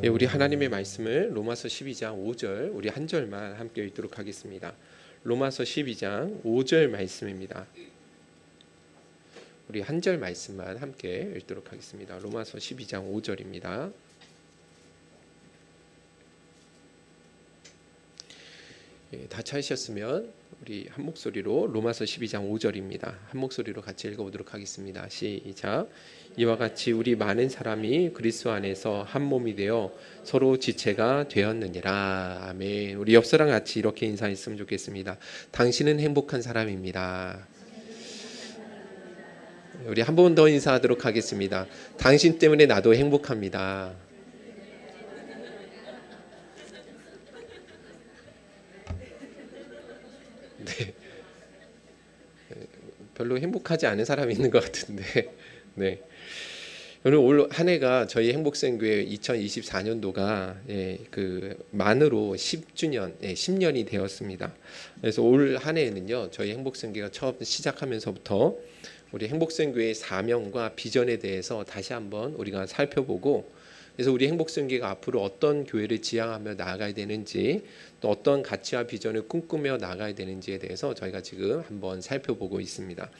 예, 우리 하나님의 말씀을 로마서 12장 5절 우리 한 절만 함께 읽도록 하겠습니다. 로마서 12장 5절 말씀입니다. 우리 한 절 말씀만 함께 읽도록 하겠습니다. 로마서 12장 5절입니다. 예, 다 찾으셨으면 우리 한 목소리로 로마서 12장 5절입니다. 한 목소리로 같이 읽어보도록 하겠습니다. 시작. 이와 같이 우리 많은 사람이 그리스도 안에서 한 몸이 되어 서로 지체가 되었느니라. 아멘. 우리 옆 사람 같이 이렇게 인사했으면 좋겠습니다. 당신은 행복한 사람입니다. 우리 한 번 더 인사하도록 하겠습니다. 당신 때문에 나도 행복합니다. 네. 별로 행복하지 않은 사람이 있는 것 같은데, 네. 오늘 올 한 해가 저희 행복생교회 2024년도가 그 만으로 10주년, 10년이 되었습니다. 그래서 올 한 해에는요, 저희 행복생교회가 처음 시작하면서부터 우리 행복생교회의 사명과 비전에 대해서 다시 한번 우리가 살펴보고, 그래서 우리 행복생교회가 앞으로 어떤 교회를 지향하며 나아가야 되는지, 또 어떤 가치와 비전을 꿈꾸며 나아가야 되는지에 대해서 저희가 지금 한번 살펴보고 있습니다.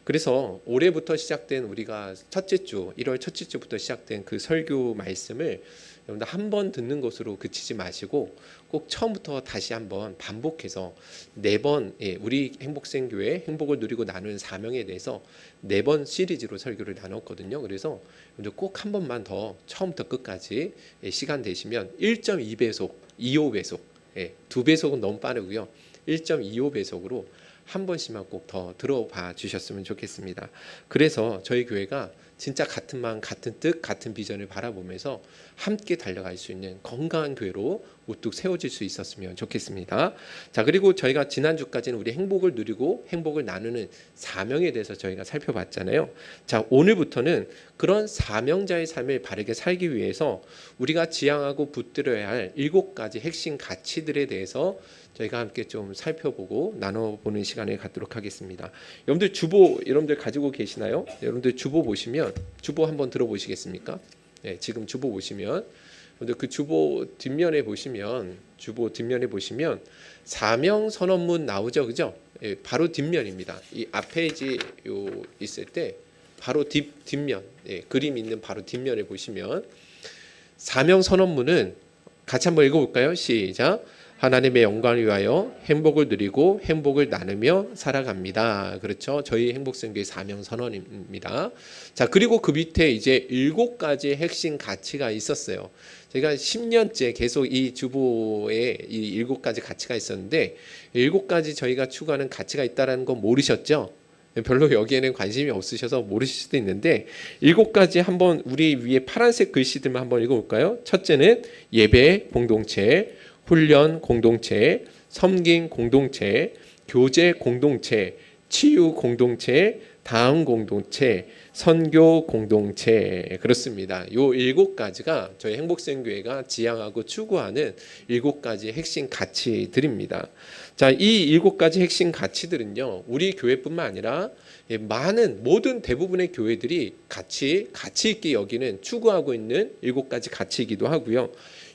그래서 올해부터 시작된 우리가 첫째 주 1월 첫째 주부터 시작된 그 설교 말씀을 여러분들 한 번 듣는 것으로 그치지 마시고 꼭 처음부터 다시 한번 반복해서 4번 우리 행복생교회 행복을 누리고 나누는 사명에 대해서 4번 시리즈로 설교를 나눴거든요. 그래서 여러분들 꼭 한 번만 더 처음부터 끝까지 시간 되시면 1.2배속, 2.5배속 2배속은 너무 빠르고요. 1.25배속으로 한 번씩만 꼭 더 들어봐 주셨으면 좋겠습니다. 그래서 저희 교회가 진짜 같은 마음, 같은 뜻, 같은 비전을 바라보면서 함께 달려갈 수 있는 건강한 교회로 우뚝 세워질 수 있었으면 좋겠습니다. 자, 그리고 저희가 지난주까지는 우리 행복을 누리고 행복을 나누는 사명에 대해서 저희가 살펴봤잖아요. 자, 오늘부터는 그런 사명자의 삶을 바르게 살기 위해서 우리가 지향하고 붙들어야 할 7가지 핵심 가치들에 대해서 저희가 함께 좀 살펴보고 나눠보는 시간을 갖도록 하겠습니다. 여러분들 주보 여러분들 가지고 계시나요? 여러분들 주보 보시면 주보 한번 들어보시겠습니까? 네, 지금 주보 보시면 여러분들 그 주보 뒷면에 보시면 사명 선언문 나오죠, 그죠? 예, 바로 뒷면입니다. 이 앞페이지 요 있을 때 바로 뒷면 그림 있는 바로 뒷면에 보시면 사명 선언문은 같이 한번 읽어볼까요? 시작. 하나님의 영광을 위하여 행복을 누리고 행복을 나누며 살아갑니다. 그렇죠? 저희 행복생교회 사명 선언입니다. 자, 그리고 그 밑에 이제 7가지 핵심 가치가 있었어요. 제가 10년째 계속 이 주보에 이 7가지 가치가 있었는데 7가지 저희가 추구하는 가치가 있다는 건 모르셨죠? 별로 여기에는 관심이 없으셔서 모르실 수도 있는데 7가지 한번 우리 위에 파란색 글씨들만 한번 읽어볼까요? 첫째는 예배 공동체, 훈련 공동체, 섬김 공동체, 교제 공동체, 치유 공동체, 다음 공동체, 선교 공동체. 그렇습니다. 요 7가지가 저희 행복생교회가 지향하고 추구하는 7가지 핵심 가치들입니다. 자, 이 7가지 핵심 가치들은요, 우리 교회뿐만 아니라 많은 모든 대부분의 교회들이 가치 있게 여기는 추구하고 있는 7가지 가치이기도 하고요.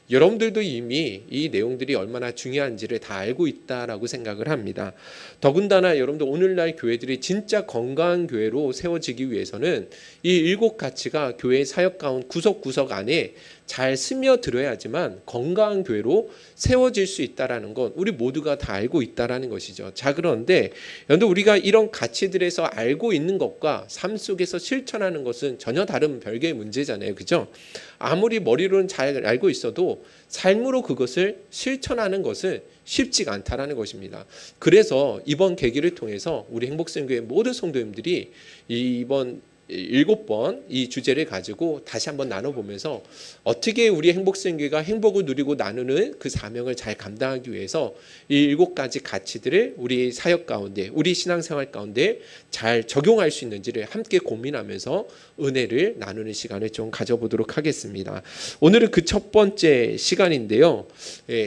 여러분들도 이미 이 내용들이 얼마나 중요한지를 다 알고 있다라고 생각을 합니다. 더군다나 여러분들 오늘날 교회들이 진짜 건강한 교회로 세워지기 위해서는 이 7가치가 교회 사역 가운데 구석구석 안에 잘 스며들어야지만 건강한 교회로 세워질 수 있다라는 건 우리 모두가 다 알고 있다라는 것이죠. 자, 그런데 여러분들 우리가 이런 가치들에서 알고 있는 것과 삶 속에서 실천하는 것은 전혀 다른 별개의 문제잖아요. 그죠? 아무리 머리로는 잘 알고 있어도 삶으로 그것을 실천하는 것은 쉽지가 않다라는 것입니다. 그래서 이번 계기를 통해서 우리 행복생교회 모든 성도님들이 이번 7번 이 주제를 가지고 다시 한번 나눠보면서 어떻게 우리 행복생교회가 행복을 누리고 나누는 그 사명을 잘 감당하기 위해서 이 7가지 가치들을 우리 사역 가운데, 우리 신앙생활 가운데 잘 적용할 수 있는지를 함께 고민하면서 은혜를 나누는 시간을 좀 가져보도록 하겠습니다. 오늘은 그 첫 번째 시간인데요.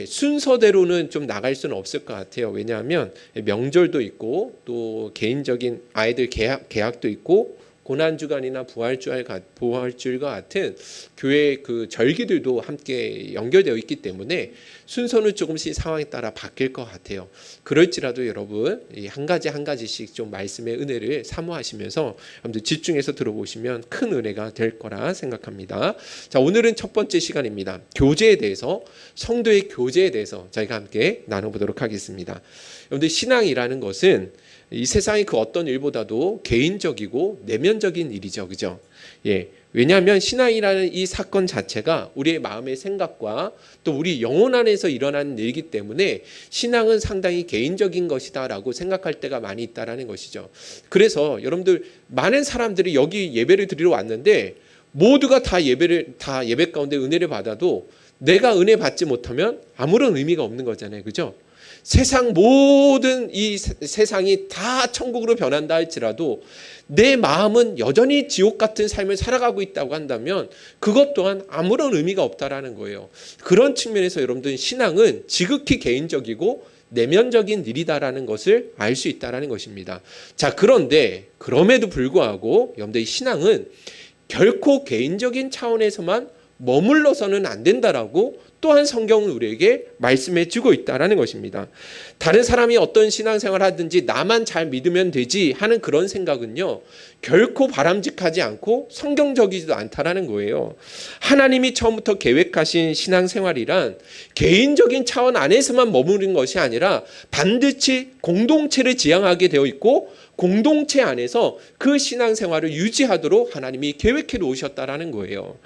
순서대로는 좀 나갈 수는 없을 것 같아요. 왜냐하면 명절도 있고 또 개인적인 아이들 개학도 있고 고난주간이나 부활주일과 같은 교회 그 절기들도 함께 연결되어 있기 때문에 순서는 조금씩 상황에 따라 바뀔 것 같아요. 그럴지라도 여러분 이 한 가지 한 가지씩 좀 말씀의 은혜를 사모하시면서 여러분들 집중해서 들어보시면 큰 은혜가 될 거라 생각합니다. 자, 오늘은 첫 번째 시간입니다. 교제에 대해서, 성도의 교제에 대해서 저희가 함께 나눠보도록 하겠습니다. 여러분들 신앙이라는 것은 이 세상의 그 어떤 일보다도 개인적이고 내면적인 일이죠, 그죠? 예. 왜냐하면 신앙이라는 이 사건 자체가 우리의 마음의 생각과 또 우리 영혼 안에서 일어나는 일이기 때문에 신앙은 상당히 개인적인 것이다라고 생각할 때가 많이 있다라는 것이죠. 그래서 여러분들 많은 사람들이 여기 예배를 드리러 왔는데 모두가 다 예배 가운데 은혜를 받아도 내가 은혜 받지 못하면 아무런 의미가 없는 거잖아요, 그죠? 세상 모든 이 세상이 다 천국으로 변한다 할지라도 내 마음은 여전히 지옥 같은 삶을 살아가고 있다고 한다면 그것 또한 아무런 의미가 없다라는 거예요. 그런 측면에서 여러분들 신앙은 지극히 개인적이고 내면적인 일이다라는 것을 알 수 있다라는 것입니다. 자, 그런데 그럼에도 불구하고 여러분들 신앙은 결코 개인적인 차원에서만 머물러서는 안 된다라고 또한 성경은 우리에게 말씀해 주고 있다라는 것입니다. 다른 사람이 어떤 신앙생활을 하든지 나만 잘 믿으면 되지 하는 그런 생각은요, 결코 바람직하지 않고 성경적이지도 않다라는 거예요. 하나님이 처음부터 계획하신 신앙생활이란 개인적인 차원 안에서만 머무는 것이 아니라 반드시 공동체를 지향하게 되어 있고 공동체 안에서 그 신앙생활을 유지하도록 하나님이 계획해 놓으셨다라는 거예요.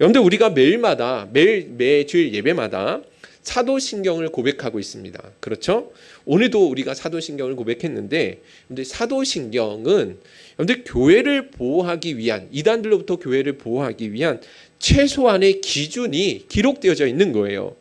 여러분들 우리가 매주일 예배마다 사도신경을 고백하고 있습니다. 그렇죠? 오늘도 우리가 사도신경을 고백했는데, 근데 사도신경은 여러분들 교회를 보호하기 위한, 이단들로부터 교회를 보호하기 위한 최소한의 기준이 기록되어져 있는 거예요.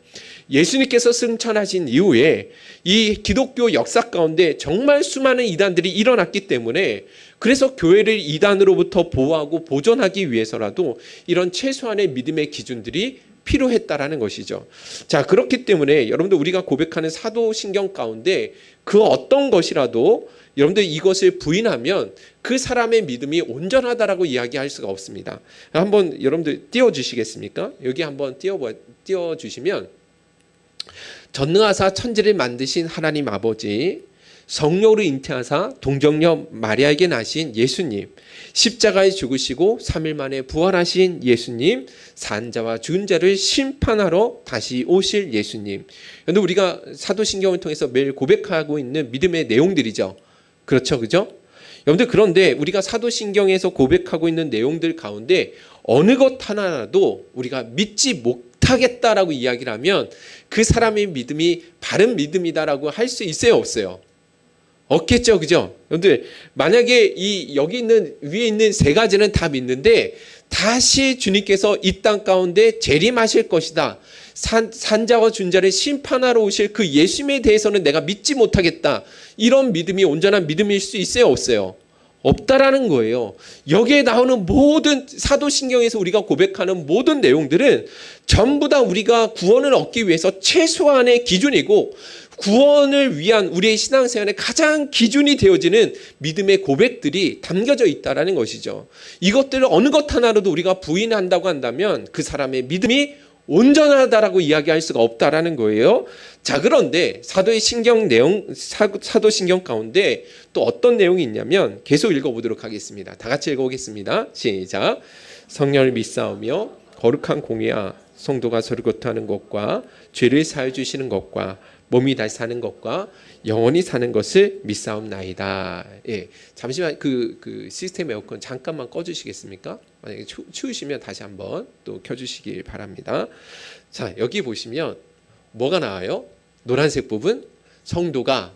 예수님께서 승천하신 이후에 이 기독교 역사 가운데 정말 수많은 이단들이 일어났기 때문에 그래서 교회를 이단으로부터 보호하고 보존하기 위해서라도 이런 최소한의 믿음의 기준들이 필요했다라는 것이죠. 자, 그렇기 때문에 여러분들 우리가 고백하는 사도신경 가운데 그 어떤 것이라도 여러분들 이것을 부인하면 그 사람의 믿음이 온전하다라고 이야기할 수가 없습니다. 한번 여러분들 띄워주시겠습니까? 여기 한번 띄워주시면 전능하사 천지를 만드신 하나님 아버지, 성령으로 잉태하사 동정녀 마리아에게 나신 예수님, 십자가에 죽으시고 3일 만에 부활하신 예수님, 산자와 죽은 자를 심판하러 다시 오실 예수님. 그런데 우리가 사도신경을 통해서 매일 고백하고 있는 믿음의 내용들이죠. 그렇죠, 그죠? 여러분들 그런데 우리가 사도신경에서 고백하고 있는 내용들 가운데 어느 것 하나라도 우리가 믿지 못하겠다라고 이야기를 하면 그 사람의 믿음이 바른 믿음이다라고 할 수 있어요, 없어요? 없겠죠, 그죠? 여러분들 만약에 여기 있는 위에 있는 세 가지는 다 믿는데 다시 주님께서 이 땅 가운데 재림하실 것이다, 산자와 준자를 심판하러 오실 그 예수님에 대해서는 내가 믿지 못하겠다, 이런 믿음이 온전한 믿음일 수 있어요, 없어요? 없다라는 거예요. 여기에 나오는 모든 사도신경에서 우리가 고백하는 모든 내용들은 전부 다 우리가 구원을 얻기 위해서 최소한의 기준이고 구원을 위한 우리의 신앙생활의 가장 기준이 되어지는 믿음의 고백들이 담겨져 있다라는 것이죠. 이것들을 어느 것 하나로도 우리가 부인한다고 한다면 그 사람의 믿음이 온전하다라고 이야기할 수가 없다라는 거예요. 자, 그런데 사도신경 가운데 또 어떤 내용이 있냐면 계속 읽어보도록 하겠습니다. 다 같이 읽어보겠습니다. 시작. 성령을 믿사오며 거룩한 공의와 성도가 서로 교통하는 것과 죄를 사해 주시는 것과 몸이 다시 사는 것과 영원히 사는 것을 믿사옵나이다. 예, 잠시만 그 시스템 에어컨 잠깐만 꺼주시겠습니까? 만약에 추우시면 다시 한번 또 켜주시길 바랍니다. 자, 여기 보시면 뭐가 나와요? 노란색 부분, 성도가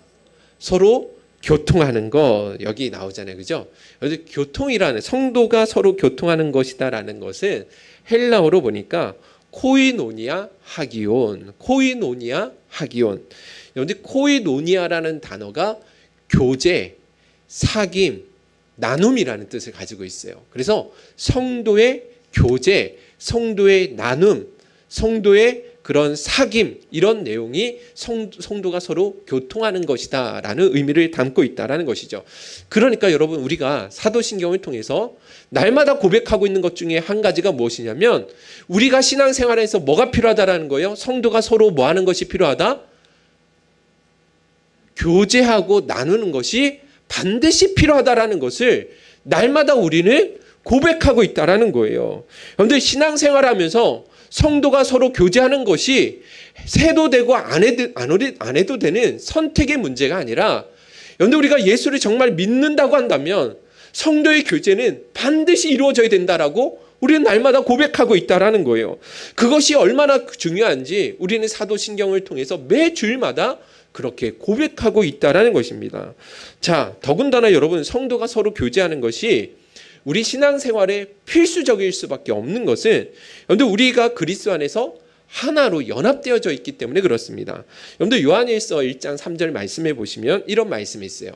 서로 교통하는 것, 여기 나오잖아요, 그죠? 여기 교통이라는, 성도가 서로 교통하는 것이다라는 것은 헬라어로 보니까 코이노니아 하기온. 그런데 코이노니아라는 단어가 교제, 사귐, 나눔이라는 뜻을 가지고 있어요. 그래서 성도의 교제, 성도의 나눔, 성도의 그런 사귐 이런 내용이 성도가 서로 교통하는 것이다 라는 의미를 담고 있다라는 것이죠. 그러니까 여러분 우리가 사도신경을 통해서 날마다 고백하고 있는 것 중에 한 가지가 무엇이냐면 우리가 신앙생활에서 뭐가 필요하다라는 거예요. 성도가 서로 뭐 하는 것이 필요하다? 교제하고 나누는 것이 반드시 필요하다라는 것을 날마다 우리는 고백하고 있다라는 거예요. 그런데 신앙생활하면서 성도가 서로 교제하는 것이 해도 되고 안 해도 되는 선택의 문제가 아니라, 그런데 우리가 예수를 정말 믿는다고 한다면 성도의 교제는 반드시 이루어져야 된다라고 우리는 날마다 고백하고 있다라는 거예요. 그것이 얼마나 중요한지 우리는 사도신경을 통해서 매 주일마다 그렇게 고백하고 있다라는 것입니다. 자, 더군다나 여러분 성도가 서로 교제하는 것이 우리 신앙생활에 필수적일 수밖에 없는 것은, 여러분들 우리가 그리스도 안에서 하나로 연합되어져 있기 때문에 그렇습니다. 여러분들 요한일서 1장 3절 말씀해 보시면 이런 말씀이 있어요.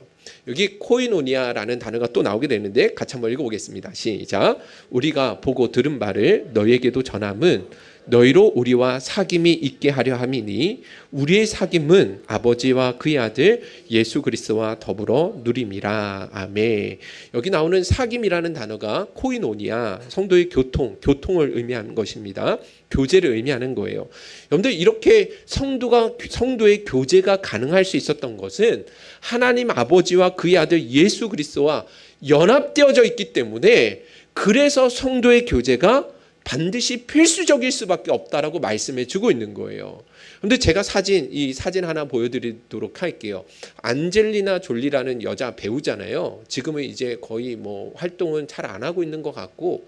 여기 코이노니아라는 단어가 또 나오게 되는데 같이 한번 읽어보겠습니다. 시작. 우리가 보고 들은 바를 너희에게도 전함은 너희로 우리와 사귐이 있게 하려 함이니 우리의 사귐은 아버지와 그의 아들 예수 그리스도와 더불어 누림이라. 아멘. 여기 나오는 사귐이라는 단어가 코이노니아, 성도의 교통을 의미하는 것입니다. 교제를 의미하는 거예요. 여러분들 이렇게 성도의 교제가 가능할 수 있었던 것은 하나님 아버지와 그의 아들 예수 그리스도와 연합되어져 있기 때문에, 그래서 성도의 교제가 반드시 필수적일 수밖에 없다라고 말씀해 주고 있는 거예요. 그런데 제가 이 사진 하나 보여드리도록 할게요. 안젤리나 졸리라는 여자 배우잖아요. 지금은 이제 거의 뭐 활동은 잘 안 하고 있는 것 같고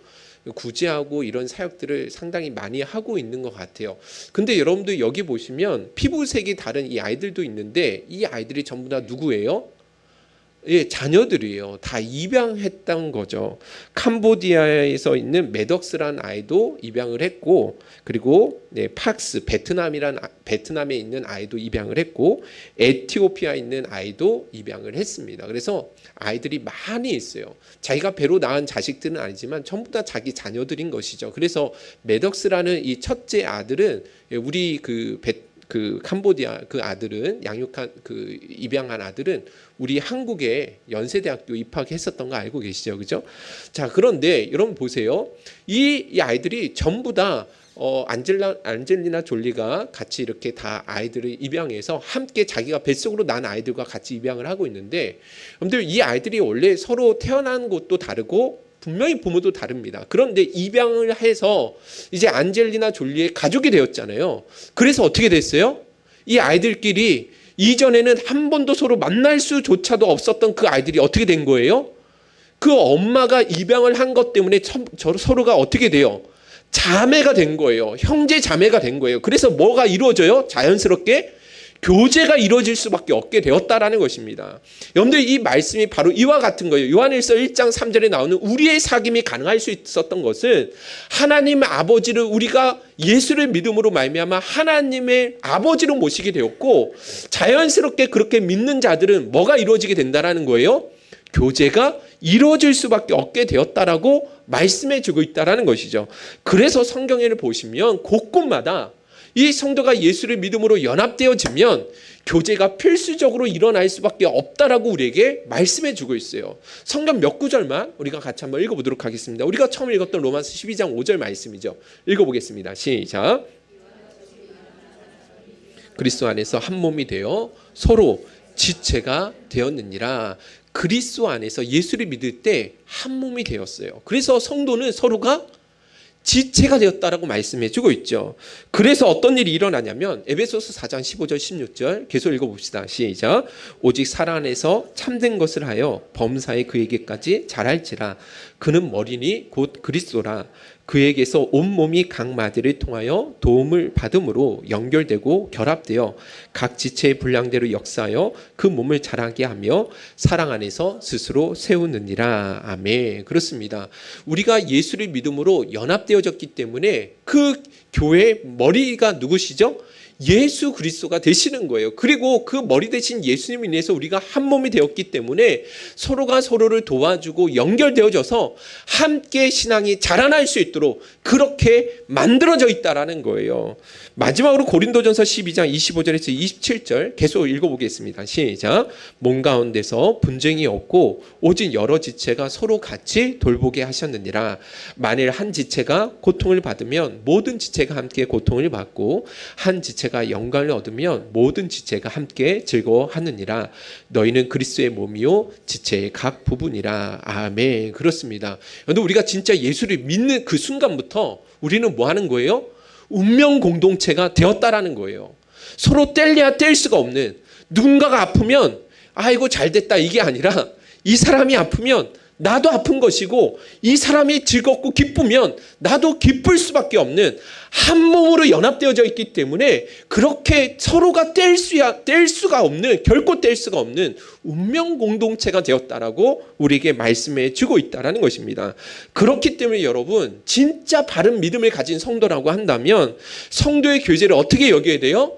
구제하고 이런 사역들을 상당히 많이 하고 있는 것 같아요. 근데 여러분들 여기 보시면 피부색이 다른 이 아이들도 있는데 이 아이들이 전부 다 누구예요? 예, 자녀들이에요. 다 입양했던 거죠. 캄보디아에서 있는 메덕스라는 아이도 입양을 했고, 그리고 팍스 베트남에 있는 아이도 입양을 했고, 에티오피아에 있는 아이도 입양을 했습니다. 그래서 아이들이 많이 있어요. 자기가 배로 낳은 자식들은 아니지만 전부 다 자기 자녀들인 것이죠. 그래서 메덕스라는 이 첫째 아들은 우리 그 캄보디아 그 아들은 입양한 아들은 우리 한국의 연세대학교 입학했었던 거 알고 계시죠, 그죠? 자, 그런데 여러분 보세요. 이 아이들이 전부 다 안젤리나 졸리가 같이 이렇게 다 아이들을 입양해서 함께 자기가 뱃속으로 난 아이들과 같이 입양을 하고 있는데, 여러분들 이 아이들이 원래 서로 태어난 곳도 다르고 분명히 부모도 다릅니다. 그런데 입양을 해서 이제 안젤리나 졸리의 가족이 되었잖아요. 그래서 어떻게 됐어요? 이 아이들끼리 이전에는 한 번도 서로 만날 수조차도 없었던 그 아이들이 어떻게 된 거예요? 그 엄마가 입양을 한 것 때문에 서로가 어떻게 돼요? 자매가 된 거예요. 형제 자매가 된 거예요. 그래서 뭐가 이루어져요? 자연스럽게 교제가 이루어질 수밖에 없게 되었다라는 것입니다. 여러분들 이 말씀이 바로 이와 같은 거예요. 요한일서 1장 3절에 나오는 우리의 사귐이 가능할 수 있었던 것은 하나님 아버지를 우리가 예수를 믿음으로 말미암아 하나님의 아버지로 모시게 되었고, 자연스럽게 그렇게 믿는 자들은 뭐가 이루어지게 된다라는 거예요? 교제가 이루어질 수밖에 없게 되었다라고 말씀해 주고 있다라는 것이죠. 그래서 성경을 보시면 곳곳마다 이 성도가 예수를 믿음으로 연합되어지면 교제가 필수적으로 일어날 수밖에 없다라고 우리에게 말씀해 주고 있어요. 성경 몇 구절만 우리가 같이 한번 읽어보도록 하겠습니다. 우리가 처음 읽었던 로마서 12장 5절 말씀이죠. 읽어보겠습니다. 시작. 그리스도 안에서 한 몸이 되어 서로 지체가 되었느니라. 그리스도 안에서 예수를 믿을 때 한 몸이 되었어요. 그래서 성도는 서로가 지체가 되었다라고 말씀해 주고 있죠. 그래서 어떤 일이 일어나냐면 에베소서 4장 15절 16절 계속 읽어봅시다. 시작. 오직 사랑 안에서 참된 것을 하여 범사에 그에게까지 자랄지라. 그는 머리니 곧 그리스도라. 그에게서 온몸이 각 마디를 통하여 도움을 받음으로 연결되고 결합되어 각 지체의 분량대로 역사하여 그 몸을 자라게 하며 사랑 안에서 스스로 세우느니라. 아멘. 그렇습니다. 우리가 예수를 믿음으로 연합되어졌기 때문에 그 교회의 머리가 누구시죠? 예수 그리스도가 되시는 거예요. 그리고 그 머리 대신 예수님을 인해서 우리가 한 몸이 되었기 때문에 서로가 서로를 도와주고 연결되어져서 함께 신앙이 자라날 수 있도록 그렇게 만들어져 있다라는 거예요. 마지막으로 고린도전서 12장 25절에서 27절 계속 읽어보겠습니다. 시작. 몸 가운데서 분쟁이 없고 오직 여러 지체가 서로 같이 돌보게 하셨느니라. 만일 한 지체가 고통을 받으면 모든 지체가 함께 고통을 받고 한 지체가 영광을 얻으면 모든 지체가 함께 즐거워하느니라. 너희는 그리스도의 몸이요 지체의 각 부분이라. 아멘. 그렇습니다. 그런데 우리가 진짜 예수를 믿는 그 순간부터 우리는 뭐 하는 거예요? 운명 공동체가 되었다라는 거예요. 서로 뗄래야 뗄 수가 없는, 누군가가 아프면 아이고 잘됐다 이게 아니라 이 사람이 아프면 나도 아픈 것이고 이 사람이 즐겁고 기쁘면 나도 기쁠 수밖에 없는 한 몸으로 연합되어져 있기 때문에 그렇게 서로가 뗄 수가 없는, 결코 뗄 수가 없는 운명 공동체가 되었다라고 우리에게 말씀해 주고 있다라는 것입니다. 그렇기 때문에 여러분, 진짜 바른 믿음을 가진 성도라고 한다면 성도의 교제를 어떻게 여겨야 돼요?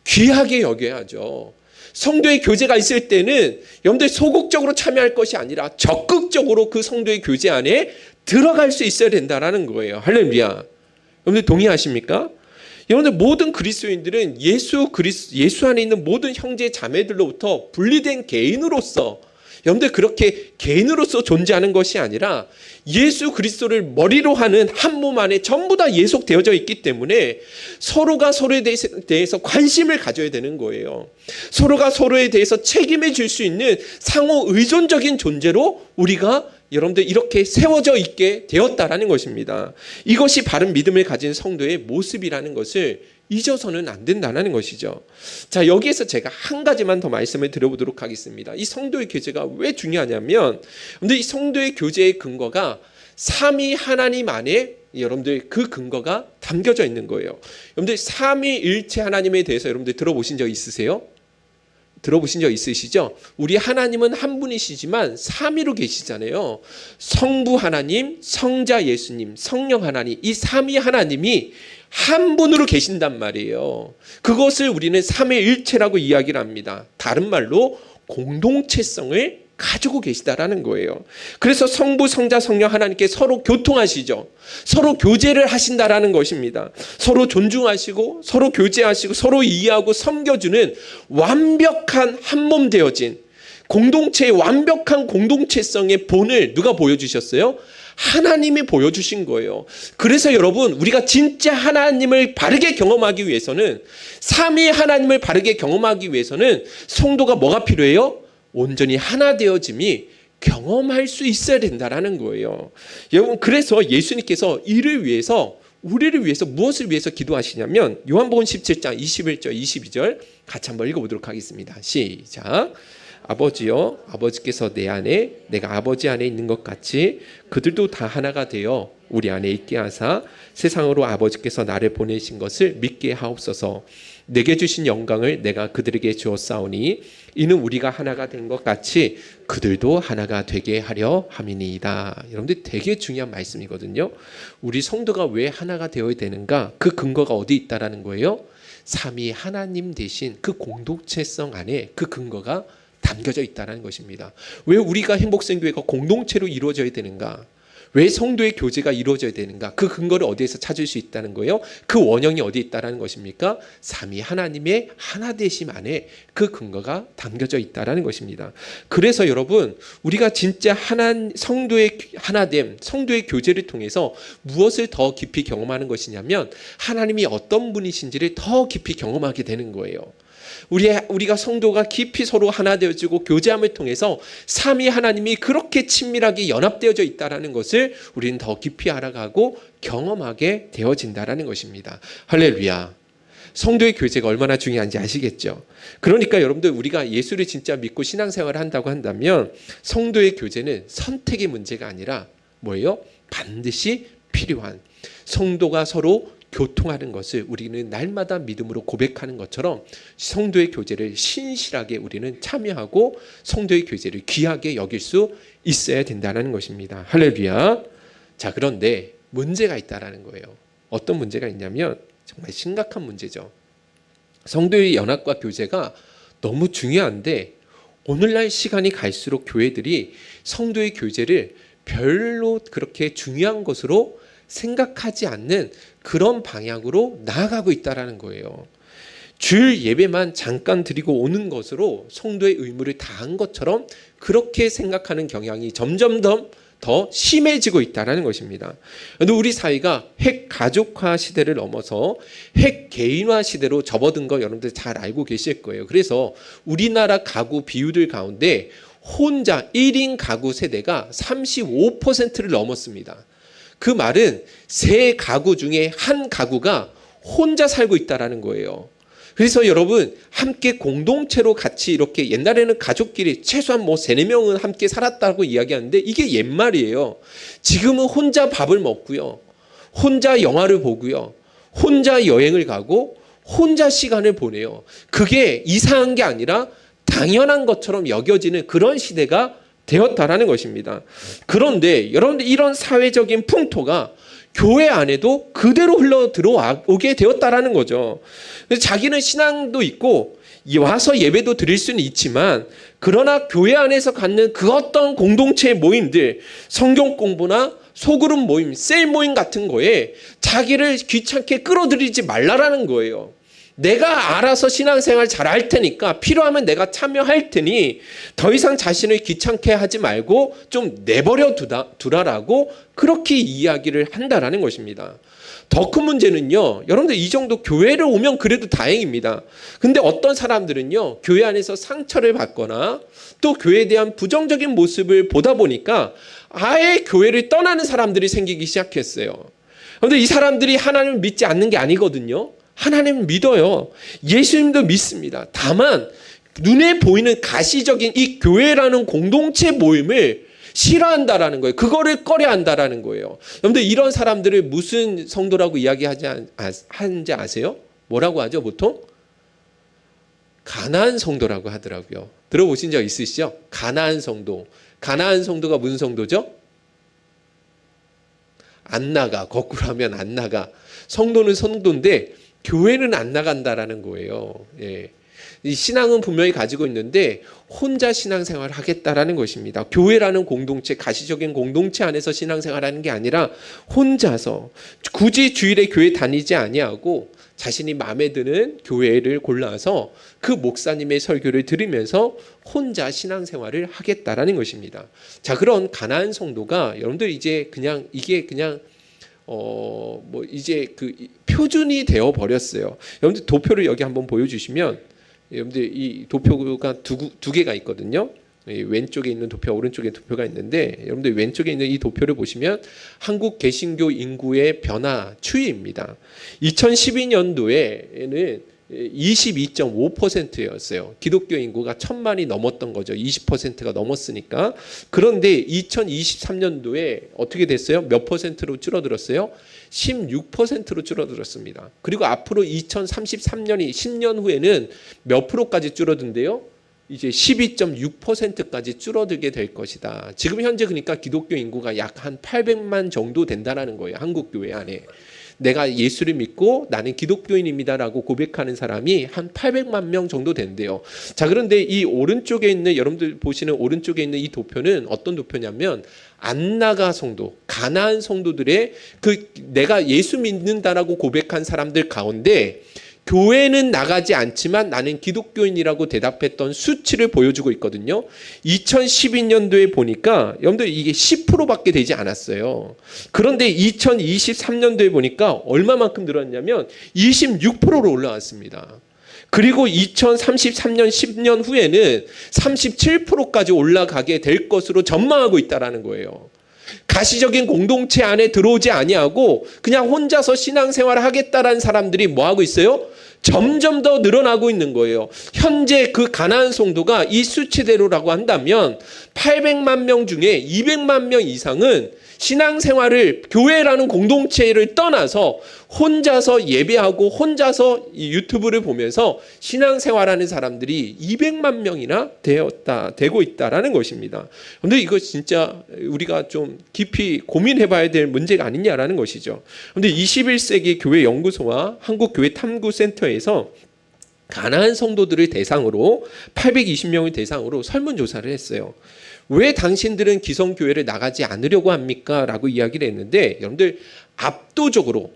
귀하게 여겨야죠. 성도의 교제가 있을 때는 여러분들 소극적으로 참여할 것이 아니라 적극적으로 그 성도의 교제 안에 들어갈 수 있어야 된다는 거예요. 할렐루야. 여러분들 동의하십니까? 여러분들 모든 그리스도인들은 예수 안에 있는 모든 형제 자매들로부터 분리된 개인으로서, 여러분들 그렇게 개인으로서 존재하는 것이 아니라 예수 그리스도를 머리로 하는 한 몸 안에 전부 다 예속되어져 있기 때문에 서로가 서로에 대해서 관심을 가져야 되는 거예요. 서로가 서로에 대해서 책임을 질 수 있는 상호 의존적인 존재로 우리가 여러분들 이렇게 세워져 있게 되었다라는 것입니다. 이것이 바른 믿음을 가진 성도의 모습이라는 것을 잊어서는 안 된다는 것이죠. 자, 여기에서 제가 한 가지만 더 말씀을 드려보도록 하겠습니다. 이 성도의 교제가 왜 중요하냐면, 근데 이 성도의 교제의 근거가 삼위 하나님 안에 여러분들 그 근거가 담겨져 있는 거예요. 여러분들 삼위일체 하나님에 대해서 여러분들 들어보신 적 있으세요? 들어보신 적 있으시죠? 우리 하나님은 한 분이시지만 삼위로 계시잖아요. 성부 하나님, 성자 예수님, 성령 하나님, 이 삼위 하나님이 한 분으로 계신단 말이에요. 그것을 우리는 삼위일체라고 이야기를 합니다. 다른 말로 공동체성을 가지고 계시다라는 거예요. 그래서 성부, 성자, 성령 하나님께 서로 교통하시죠. 서로 교제를 하신다라는 것입니다. 서로 존중하시고 서로 교제하시고 서로 이해하고 섬겨주는 완벽한 한 몸 되어진 공동체의 완벽한 공동체성의 본을 누가 보여주셨어요? 하나님이 보여주신 거예요. 그래서 여러분, 우리가 진짜 하나님을 바르게 경험하기 위해서는, 삼위 하나님을 바르게 경험하기 위해서는 성도가 뭐가 필요해요? 온전히 하나 되어짐이 경험할 수 있어야 된다라는 거예요. 여러분, 그래서 예수님께서 우리를 위해서 무엇을 위해서 기도하시냐면 요한복음 17장 21절 22절 같이 한번 읽어보도록 하겠습니다. 시작. 아버지여, 아버지께서 내 안에 내가 아버지 안에 있는 것 같이 그들도 다 하나가 되어 우리 안에 있게 하사 세상으로 아버지께서 나를 보내신 것을 믿게 하옵소서. 내게 주신 영광을 내가 그들에게 주었사오니 이는 우리가 하나가 된 것 같이 그들도 하나가 되게 하려 함이니이다. 여러분들 되게 중요한 말씀이거든요. 우리 성도가 왜 하나가 되어야 되는가? 그 근거가 어디 있다라는 거예요? 삼위 하나님 대신 그 공동체성 안에 그 근거가 담겨져 있다는 것입니다. 왜 우리가 행복생교회가 공동체로 이루어져야 되는가? 왜 성도의 교제가 이루어져야 되는가? 그 근거를 어디에서 찾을 수 있다는 거예요? 그 원형이 어디 있다는 것입니까? 삼위 하나님의 하나되심 안에 그 근거가 담겨져 있다는 것입니다. 그래서 여러분, 우리가 진짜 성도의 하나됨, 성도의 교제를 통해서 무엇을 더 깊이 경험하는 것이냐면 하나님이 어떤 분이신지를 더 깊이 경험하게 되는 거예요. 우리가 성도가 깊이 서로 하나 되어지고 교제함을 통해서 삼위 하나님이 그렇게 친밀하게 연합되어져 있다는 것을 우리는 더 깊이 알아가고 경험하게 되어진다는 것입니다. 할렐루야. 성도의 교제가 얼마나 중요한지 아시겠죠? 그러니까 여러분들, 우리가 예수를 진짜 믿고 신앙생활을 한다고 한다면 성도의 교제는 선택의 문제가 아니라 뭐예요? 반드시 필요한, 성도가 서로 교통하는 것을 우리는 날마다 믿음으로 고백하는 것처럼 성도의 교제를 신실하게 우리는 참여하고 성도의 교제를 귀하게 여길 수 있어야 된다는 것입니다. 할렐루야. 자, 그런데 문제가 있다라는 거예요. 어떤 문제가 있냐면 정말 심각한 문제죠. 성도의 연합과 교제가 너무 중요한데 오늘날 시간이 갈수록 교회들이 성도의 교제를 별로 그렇게 중요한 것으로 생각하지 않는 그런 방향으로 나아가고 있다는 거예요. 주일 예배만 잠깐 드리고 오는 것으로 성도의 의무를 다한 것처럼 그렇게 생각하는 경향이 점점 더 심해지고 있다는 것입니다. 그런데 우리 사회가 핵 가족화 시대를 넘어서 핵 개인화 시대로 접어든 거 여러분들 잘 알고 계실 거예요. 그래서 우리나라 가구 비율들 가운데 혼자 1인 가구 세대가 35%를 넘었습니다. 그 말은 세 가구 중에 한 가구가 혼자 살고 있다는 거예요. 그래서 여러분 함께 공동체로 같이 이렇게 옛날에는 가족끼리 최소한 3-4명은 함께 살았다고 이야기하는데 이게 옛말이에요. 지금은 혼자 밥을 먹고요. 혼자 영화를 보고요. 혼자 여행을 가고 혼자 시간을 보내요. 그게 이상한 게 아니라 당연한 것처럼 여겨지는 그런 시대가 되었다라는 것입니다. 그런데 여러분들 이런 사회적인 풍토가 교회 안에도 그대로 흘러 들어오게 되었다라는 거죠. 자기는 신앙도 있고 와서 예배도 드릴 수는 있지만 그러나 교회 안에서 갖는 그 어떤 공동체 모임들, 성경 공부나 소그룹 모임, 셀 모임 같은 거에 자기를 귀찮게 끌어들이지 말라라는 거예요. 내가 알아서 신앙생활 잘 할 테니까 필요하면 내가 참여할 테니 더 이상 자신을 귀찮게 하지 말고 좀 내버려 두라라고 그렇게 이야기를 한다라는 것입니다. 더 큰 문제는요, 여러분들 이 정도 교회를 오면 그래도 다행입니다. 근데 어떤 사람들은요, 교회 안에서 상처를 받거나 또 교회에 대한 부정적인 모습을 보다 보니까 아예 교회를 떠나는 사람들이 생기기 시작했어요. 그런데 이 사람들이 하나님을 믿지 않는 게 아니거든요. 하나님을 믿어요. 예수님도 믿습니다. 다만 눈에 보이는 가시적인 이 교회라는 공동체 모임을 싫어한다라는 거예요. 그거를 꺼려한다라는 거예요. 여러분들 이런 사람들을 무슨 성도라고 하는지 아세요? 뭐라고 하죠 보통? 가나안 성도라고 하더라고요. 들어보신 적 있으시죠? 가나안 성도. 가나안 성도가 무슨 성도죠? 안 나가. 거꾸로 하면 안 나가. 성도는 성도인데 교회는 안 나간다라는 거예요. 예. 이 신앙은 분명히 가지고 있는데 혼자 신앙생활을 하겠다라는 것입니다. 교회라는 공동체, 가시적인 공동체 안에서 신앙생활하는 게 아니라 혼자서 굳이 주일에 교회 다니지 아니하고 자신이 마음에 드는 교회를 골라서 그 목사님의 설교를 들으면서 혼자 신앙생활을 하겠다라는 것입니다. 자, 그런 가나안 성도가 여러분들 이제 이게 그냥 이제 그 표준이 되어 버렸어요. 여러분들 도표를 여기 한번 보여주시면 여러분들 이 도표가 두 개가 있거든요. 왼쪽에 있는 도표와 오른쪽에 도표가 있는데 여러분들 왼쪽에 있는 이 도표를 보시면 한국 개신교 인구의 변화 추이입니다. 2012년도에는 22.5%였어요. 기독교 인구가 1,000만이 넘었던 거죠. 20%가 넘었으니까. 그런데 2023년도에 어떻게 됐어요? 몇 퍼센트로 줄어들었어요? 16%로 줄어들었습니다. 그리고 앞으로 2033년이 10년 후에는 몇 프로까지 줄어든대요? 이제 12.6%까지 줄어들게 될 것이다. 지금 현재 그러니까 기독교 인구가 약 한 800만 정도 된다는 거예요. 한국 교회 안에. 내가 예수를 믿고 나는 기독교인입니다라고 고백하는 사람이 한 800만 명 정도 된대요. 자, 그런데 이 오른쪽에 있는 여러분들 보시는 오른쪽에 있는 이 도표는 어떤 도표냐면 안나가 성도, 가나안 성도들의 내가 예수 믿는다라고 고백한 사람들 가운데 교회는 나가지 않지만 나는 기독교인이라고 대답했던 수치를 보여주고 있거든요. 2012년도에 보니까 여러분들 이게 10%밖에 되지 않았어요. 그런데 2023년도에 보니까 얼마만큼 늘었냐면 26%로 올라왔습니다. 그리고 2033년 10년 후에는 37%까지 올라가게 될 것으로 전망하고 있다는 거예요. 가시적인 공동체 안에 들어오지 아니하고 그냥 혼자서 신앙생활을 하겠다라는 사람들이 뭐 하고 있어요? 점점 더 늘어나고 있는 거예요. 현재 그 가나안 성도가 이 수치대로라고 한다면 800만 명 중에 200만 명 이상은 신앙생활을 교회라는 공동체를 떠나서 혼자서 예배하고 혼자서 이 유튜브를 보면서 신앙생활하는 사람들이 200만 명이나 되고 있다라는 것입니다. 그런데 이거 진짜 우리가 좀 깊이 고민해봐야 될 문제가 아니냐라는 것이죠. 그런데 21세기 교회 연구소와 한국교회 탐구센터에서 가나안 성도들을 대상으로 820명을 대상으로 설문조사를 했어요. 왜 당신들은 기성교회를 나가지 않으려고 합니까? 라고 이야기를 했는데 여러분들 압도적으로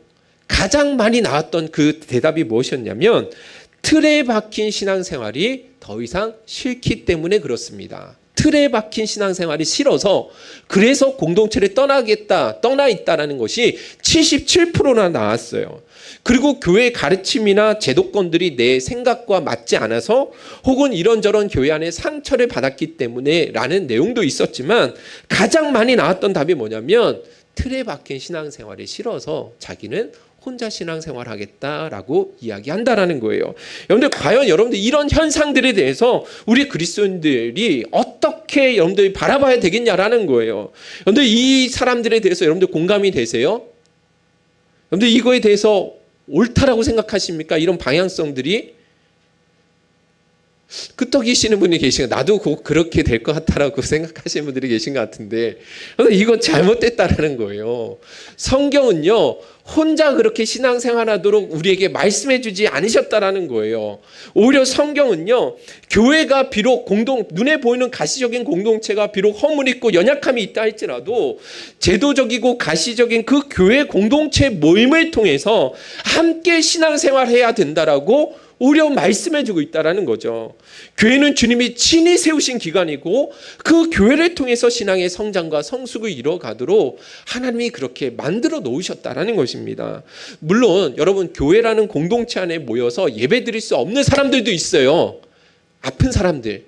가장 많이 나왔던 그 대답이 무엇이었냐면 틀에 박힌 신앙생활이 더 이상 싫기 때문에 그렇습니다. 틀에 박힌 신앙생활이 싫어서 그래서 공동체를 떠나 있다라는 것이 77%나 나왔어요. 그리고 교회 가르침이나 제도권들이 내 생각과 맞지 않아서 혹은 이런저런 교회 안에 상처를 받았기 때문에 라는 내용도 있었지만 가장 많이 나왔던 답이 뭐냐면 틀에 박힌 신앙생활이 싫어서 자기는 혼자 신앙생활 하겠다라고 이야기한다라는 거예요. 여러분들 과연 여러분들 이런 현상들에 대해서 우리 그리스도인들이 어떻게 여러분들이 바라봐야 되겠냐라는 거예요. 여러분들 이 사람들에 대해서 여러분들 공감이 되세요? 여러분들 이거에 대해서 옳다라고 생각하십니까? 이런 방향성들이 끄떡이시는 분이 계시고 나도 곧 그렇게 될 것 같다라고 생각하시는 분들이 계신 것 같은데 이건 잘못됐다라는 거예요. 성경은요 혼자 그렇게 신앙생활하도록 우리에게 말씀해 주지 않으셨다라는 거예요. 오히려 성경은요 교회가 비록 눈에 보이는 가시적인 공동체가 비록 허물 있고 연약함이 있다 할지라도 제도적이고 가시적인 그 교회 공동체 모임을 통해서 함께 신앙생활해야 된다라고 오히려 말씀해주고 있다라는 거죠. 교회는 주님이 친히 세우신 기관이고 그 교회를 통해서 신앙의 성장과 성숙을 이뤄가도록 하나님이 그렇게 만들어 놓으셨다라는 것입니다. 물론 여러분 교회라는 공동체 안에 모여서 예배드릴 수 없는 사람들도 있어요. 아픈 사람들.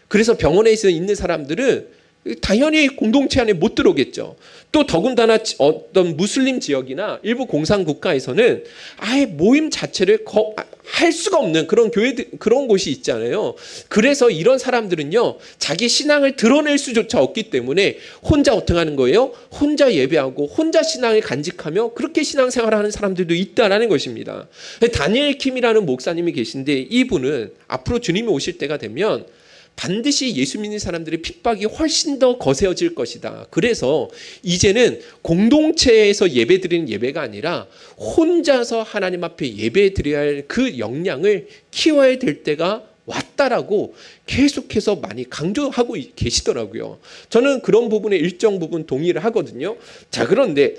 그래서 병원에 있는 사람들은 당연히 공동체 안에 못 들어오겠죠. 또 더군다나 어떤 무슬림 지역이나 일부 공산국가에서는 아예 모임 자체를 할 수가 없는 그런 그런 곳이 있잖아요. 그래서 이런 사람들은요 자기 신앙을 드러낼 수조차 없기 때문에 혼자 어떻게 하는 거예요? 혼자 예배하고 혼자 신앙을 간직하며 그렇게 신앙생활하는 사람들도 있다라는 것입니다. 다니엘 킴이라는 목사님이 계신데 이분은 앞으로 주님이 오실 때가 되면 반드시 예수 믿는 사람들의 핍박이 훨씬 더 거세어질 것이다. 그래서 이제는 공동체에서 예배드리는 예배가 아니라 혼자서 하나님 앞에 예배드려야 할 그 역량을 키워야 될 때가 왔다라고 계속해서 많이 강조하고 계시더라고요. 저는 그런 부분에 일정 부분 동의를 하거든요. 자, 그런데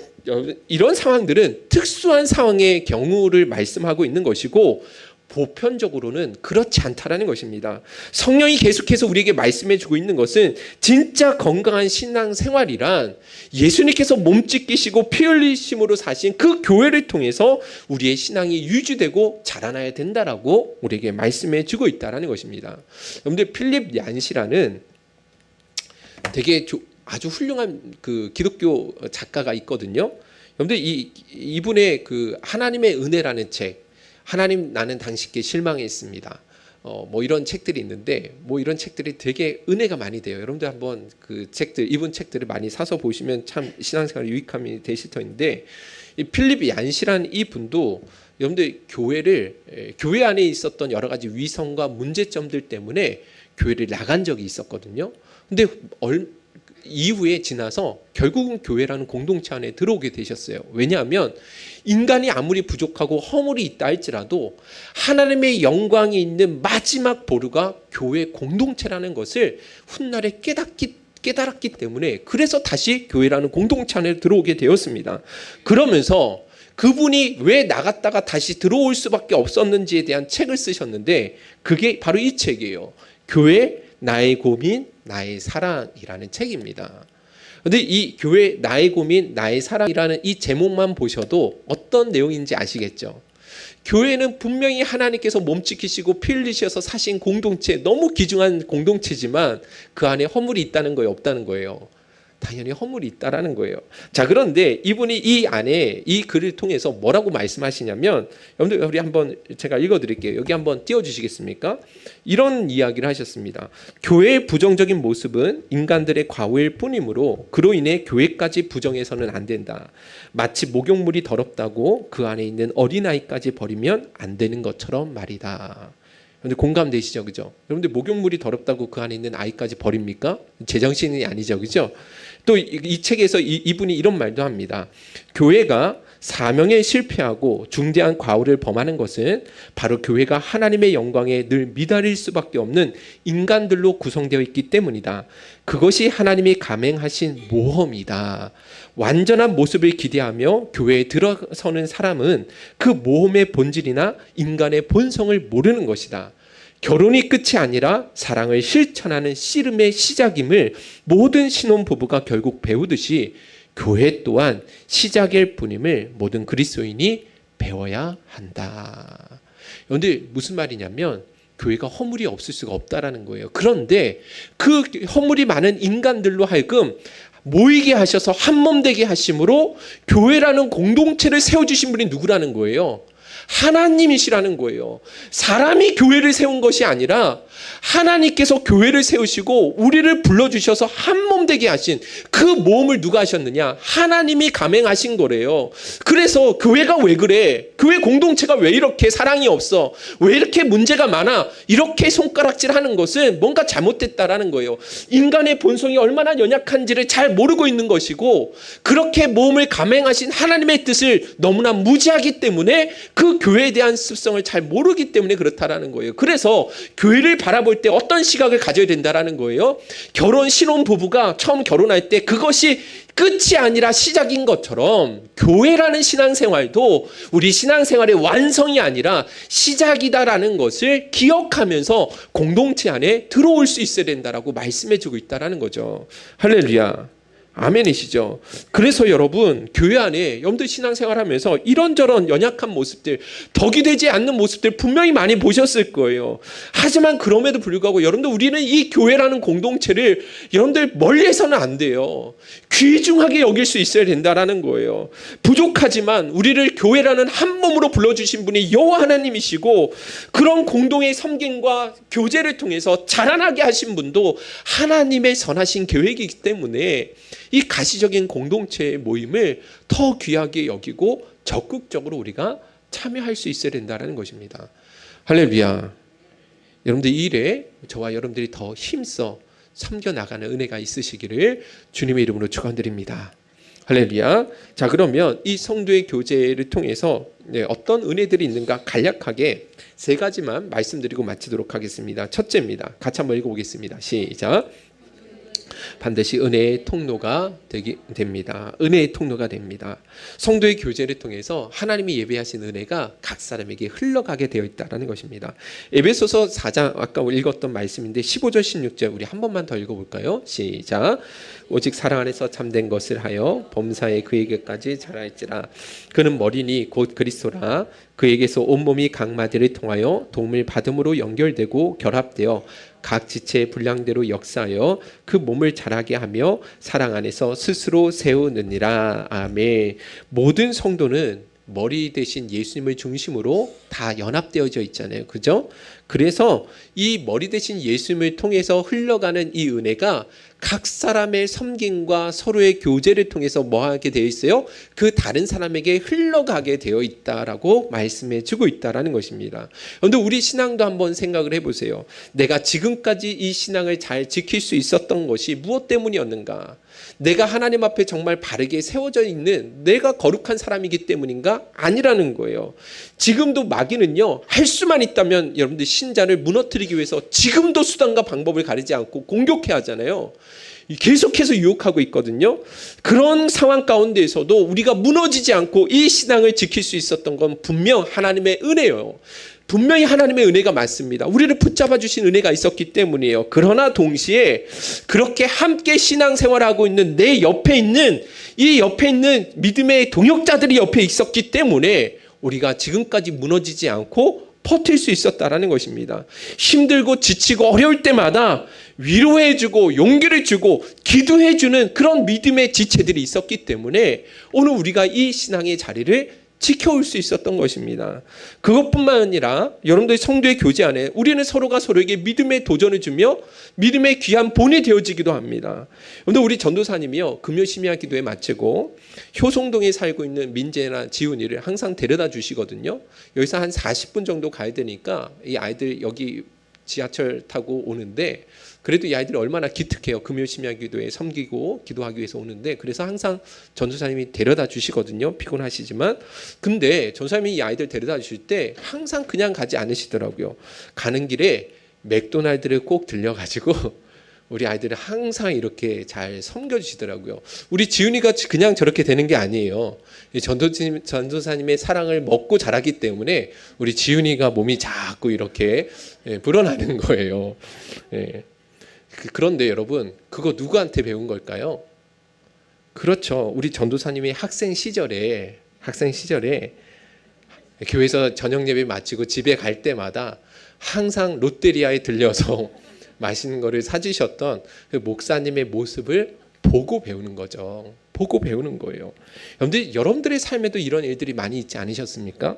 이런 상황들은 특수한 상황의 경우를 말씀하고 있는 것이고 보편적으로는 그렇지 않다라는 것입니다. 성령이 계속해서 우리에게 말씀해주고 있는 것은 진짜 건강한 신앙생활이란 예수님께서 몸짓 끼시고 피 흘리심으로 사신 그 교회를 통해서 우리의 신앙이 유지되고 자라나야 된다라고 우리에게 말씀해주고 있다라는 것입니다. 여러분들 필립 얀시라는 되게 아주 훌륭한 그 기독교 작가가 있거든요. 여러분들 이분의 그 하나님의 은혜라는 책, 하나님 나는 당신께 실망했습니다. 뭐 이런 책들이 있는데 뭐 이런 책들이 되게 은혜가 많이 돼요. 여러분들 한번 그 책들 이분 책들을 많이 사서 보시면 참 신앙생활 유익함이 되실 터인데 이 필립 얀시라는 이 분도 여러분들 교회 안에 있었던 여러 가지 위선과 문제점들 때문에 교회를 나간 적이 있었거든요. 근데 이후에 지나서 결국은 교회라는 공동체 안에 들어오게 되셨어요. 왜냐하면 인간이 아무리 부족하고 허물이 있다 할지라도 하나님의 영광이 있는 마지막 보루가 교회 공동체라는 것을 훗날에 깨달았기 때문에 그래서 다시 교회라는 공동체 안에 들어오게 되었습니다. 그러면서 그분이 왜 나갔다가 다시 들어올 수밖에 없었는지에 대한 책을 쓰셨는데 그게 바로 이 책이에요. 교회 나의 고민 나의 사랑이라는 책입니다. 그런데 이 교회 나의 고민 나의 사랑이라는 이 제목만 보셔도 어떤 내용인지 아시겠죠? 교회는 분명히 하나님께서 몸지키시고 피 흘리셔서 사신 공동체, 너무 귀중한 공동체지만 그 안에 허물이 있다는 거예요, 없다는 거예요? 당연히 허물이 있다라는 거예요. 자, 그런데 이분이 이 안에 이 글을 통해서 뭐라고 말씀하시냐면, 여러분들 우리 한번 제가 읽어드릴게요. 여기 한번 띄워주시겠습니까? 이런 이야기를 하셨습니다. 교회의 부정적인 모습은 인간들의 과오일 뿐이므로 그로 인해 교회까지 부정해서는 안 된다. 마치 목욕물이 더럽다고 그 안에 있는 어린아이까지 버리면 안 되는 것처럼 말이다. 여러분들 공감되시죠? 그죠? 여러분들 목욕물이 더럽다고 그 안에 있는 아이까지 버립니까? 제정신이 아니죠. 그죠? 또 이 책에서 이분이 이런 말도 합니다. 교회가 사명에 실패하고 중대한 과오를 범하는 것은 바로 교회가 하나님의 영광에 늘 미달일 수밖에 없는 인간들로 구성되어 있기 때문이다. 그것이 하나님이 감행하신 모험이다. 완전한 모습을 기대하며 교회에 들어서는 사람은 그 모험의 본질이나 인간의 본성을 모르는 것이다. 결혼이 끝이 아니라 사랑을 실천하는 씨름의 시작임을 모든 신혼부부가 결국 배우듯이 교회 또한 시작일 뿐임을 모든 그리스도인이 배워야 한다. 그런데 무슨 말이냐면 교회가 허물이 없을 수가 없다라는 거예요. 그런데 그 허물이 많은 인간들로 하여금 모이게 하셔서 한몸 되게 하심으로 교회라는 공동체를 세워주신 분이 누구라는 거예요? 하나님이시라는 거예요. 사람이 교회를 세운 것이 아니라 하나님께서 교회를 세우시고 우리를 불러주셔서 한몸 되게 하신 그 모험을 누가 하셨느냐? 하나님이 감행하신 거래요. 그래서 교회가 왜 그래? 교회 공동체가 왜 이렇게 사랑이 없어? 왜 이렇게 문제가 많아? 이렇게 손가락질하는 것은 뭔가 잘못됐다라는 거예요. 인간의 본성이 얼마나 연약한지를 잘 모르고 있는 것이고 그렇게 모험을 감행하신 하나님의 뜻을 너무나 무지하기 때문에 그 교회에 대한 습성을 잘 모르기 때문에 그렇다라는 거예요. 그래서 교회를 바라볼 때 어떤 시각을 가져야 된다라는 거예요. 결혼 신혼 부부가 처음 결혼할 때 그것이 끝이 아니라 시작인 것처럼 교회라는 신앙생활도 우리 신앙생활의 완성이 아니라 시작이다라는 것을 기억하면서 공동체 안에 들어올 수 있어야 된다라고 말씀해주고 있다라는 거죠. 할렐루야. 아멘이시죠. 그래서 여러분 교회 안에 여러분들 신앙생활하면서 이런저런 연약한 모습들, 덕이 되지 않는 모습들 분명히 많이 보셨을 거예요. 하지만 그럼에도 불구하고 여러분들 우리는 이 교회라는 공동체를 여러분들 멀리해서는 안 돼요. 귀중하게 여길 수 있어야 된다라는 거예요. 부족하지만 우리를 교회라는 한 몸으로 불러주신 분이 여호와 하나님이시고 그런 공동의 섬김과 교제를 통해서 자라나게 하신 분도 하나님의 선하신 계획이기 때문에 이 가시적인 공동체의 모임을 더 귀하게 여기고 적극적으로 우리가 참여할 수 있어야 된다는 것입니다. 할렐루야. 여러분들 이 일에 저와 여러분들이 더 힘써 섬겨나가는 은혜가 있으시기를 주님의 이름으로 축원드립니다. 할렐루야. 자, 그러면 이 성도의 교제를 통해서 어떤 은혜들이 있는가 간략하게 세 가지만 말씀드리고 마치도록 하겠습니다. 첫째입니다. 같이 한번 읽어보겠습니다. 시작. 반드시 은혜의 통로가 됩니다. 은혜의 통로가 됩니다. 성도의 교제를 통해서 하나님이 예배하신 은혜가 각 사람에게 흘러가게 되어 있다는 것입니다. 에베소서 4장 아까 읽었던 말씀인데 15절 16절 우리 한 번만 더 읽어볼까요? 시작. 오직 사랑 안에서 참된 것을 하여 범사에 그에게까지 자랄지라. 그는 머리니 곧 그리스도라. 그에게서 온몸이 각 마디를 통하여 도움을 받음으로 연결되고 결합되어 각 지체의 분량대로 역사하여 그 몸을 자라게 하며 사랑 안에서 스스로 세우느니라. 아멘. 모든 성도는 머리 대신 예수님을 중심으로 다 연합되어져 있잖아요. 그죠? 그래서 이 머리 대신 예수님을 통해서 흘러가는 이 은혜가 각 사람의 섬김과 서로의 교제를 통해서 뭐 하게 되어 있어요? 그 다른 사람에게 흘러가게 되어 있다라고 말씀해 주고 있다라는 것입니다. 그런데 우리 신앙도 한번 생각을 해보세요. 내가 지금까지 이 신앙을 잘 지킬 수 있었던 것이 무엇 때문이었는가? 내가 하나님 앞에 정말 바르게 세워져 있는 내가 거룩한 사람이기 때문인가? 아니라는 거예요. 지금도 마귀는요, 할 수만 있다면 여러분들 신자를 무너뜨리기 위해서 지금도 수단과 방법을 가리지 않고 공격해야 하잖아요. 계속해서 유혹하고 있거든요. 그런 상황 가운데에서도 우리가 무너지지 않고 이 신앙을 지킬 수 있었던 건 분명 하나님의 은혜예요. 분명히 하나님의 은혜가 맞습니다. 우리를 붙잡아 주신 은혜가 있었기 때문이에요. 그러나 동시에 그렇게 함께 신앙생활하고 있는 내 옆에 있는 이 옆에 있는 믿음의 동역자들이 옆에 있었기 때문에 우리가 지금까지 무너지지 않고 버틸 수 있었다라는 것입니다. 힘들고 지치고 어려울 때마다 위로해주고 용기를 주고 기도해주는 그런 믿음의 지체들이 있었기 때문에 오늘 우리가 이 신앙의 자리를 지켜올 수 있었던 것입니다. 그것뿐만 아니라 여러분들의 성도의 교제 안에 우리는 서로가 서로에게 믿음의 도전을 주며 믿음의 귀한 본이 되어지기도 합니다. 그런데 우리 전도사님이요, 금요 심야 기도에 마치고 효송동에 살고 있는 민재나 지훈이를 항상 데려다 주시거든요. 여기서 한 40분 정도 가야 되니까 이 아이들 여기 지하철 타고 오는데 그래도 이 아이들이 얼마나 기특해요. 금요 심야 기도에 섬기고 기도하기 위해서 오는데 그래서 항상 전도사님이 데려다 주시거든요. 피곤하시지만. 근데 전도사님이 이 아이들 데려다 주실 때 항상 그냥 가지 않으시더라고요. 가는 길에 맥도날드를 꼭 들려가지고 우리 아이들을 항상 이렇게 잘 섬겨주시더라고요. 우리 지훈이가 그냥 저렇게 되는 게 아니에요. 전도사님의 사랑을 먹고 자라기 때문에 우리 지훈이가 몸이 자꾸 이렇게 불어나는 거예요. 그런데 여러분, 그거 누구한테 배운 걸까요? 그렇죠. 우리 전도사님이 학생 시절에 교회에서 저녁 예배 마치고 집에 갈 때마다 항상 롯데리아에 들려서 맛있는 거를 사주셨던 그 목사님의 모습을 보고 배우는 거죠. 보고 배우는 거예요. 여러분들의 삶에도 이런 일들이 많이 있지 않으셨습니까?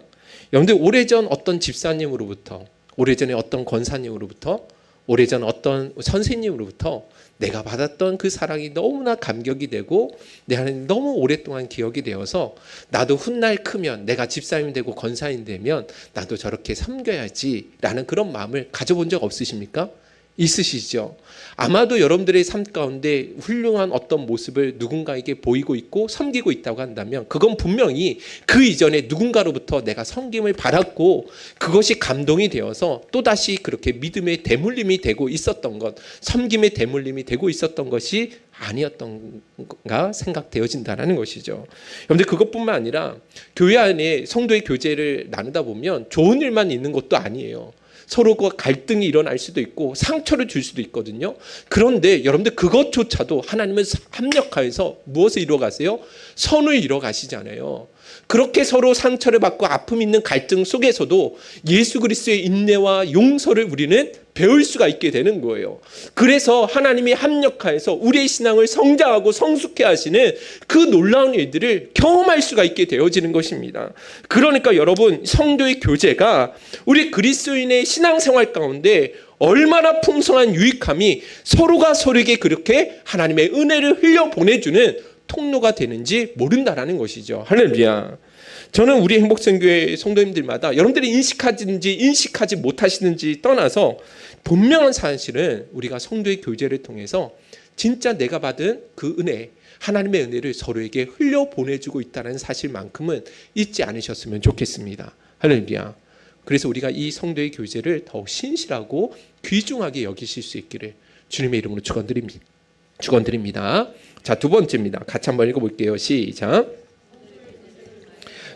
여러분들 오래전 어떤 집사님으로부터, 오래전에 어떤 권사님으로부터, 오래전 어떤 선생님으로부터 내가 받았던 그 사랑이 너무나 감격이 되고 내 안에 너무 오랫동안 기억이 되어서 나도 훗날 크면 내가 집사님 되고 권사님 되면 나도 저렇게 섬겨야지 라는 그런 마음을 가져본 적 없으십니까? 있으시죠? 아마도 여러분들의 삶 가운데 훌륭한 어떤 모습을 누군가에게 보이고 있고 섬기고 있다고 한다면 그건 분명히 그 이전에 누군가로부터 내가 섬김을 받았고 그것이 감동이 되어서 또다시 그렇게 믿음의 대물림이 되고 있었던 것, 섬김의 대물림이 되고 있었던 것이 아니었던가 생각되어진다는 것이죠. 그런데 그것뿐만 아니라 교회 안에 성도의 교제를 나누다 보면 좋은 일만 있는 것도 아니에요. 서로 갈등이 일어날 수도 있고 상처를 줄 수도 있거든요. 그런데 여러분들 그것조차도 하나님은 합력하여서 무엇을 이루어가세요? 선을 이루어가시잖아요. 그렇게 서로 상처를 받고 아픔 있는 갈등 속에서도 예수 그리스도의 인내와 용서를 우리는 배울 수가 있게 되는 거예요. 그래서 하나님이 합력하여서 우리의 신앙을 성장하고 성숙해 하시는 그 놀라운 일들을 경험할 수가 있게 되어지는 것입니다. 그러니까 여러분, 성도의 교제가 우리 그리스도인의 신앙생활 가운데 얼마나 풍성한 유익함이 서로가 서로에게 그렇게 하나님의 은혜를 흘려보내주는 통로가 되는지 모른다라는 것이죠. 할렐루야. 저는 우리 행복선교회 성도님들마다 여러분들이 인식하든지 인식하지 못하시는지 떠나서 분명한 사실은 우리가 성도의 교제를 통해서 진짜 내가 받은 그 은혜, 하나님의 은혜를 서로에게 흘려보내주고 있다는 사실만큼은 잊지 않으셨으면 좋겠습니다. 할렐루야. 그래서 우리가 이 성도의 교제를 더욱 신실하고 귀중하게 여기실 수 있기를 주님의 이름으로 축원드립니다. 자, 두 번째입니다. 같이 한번 읽어볼게요. 시작.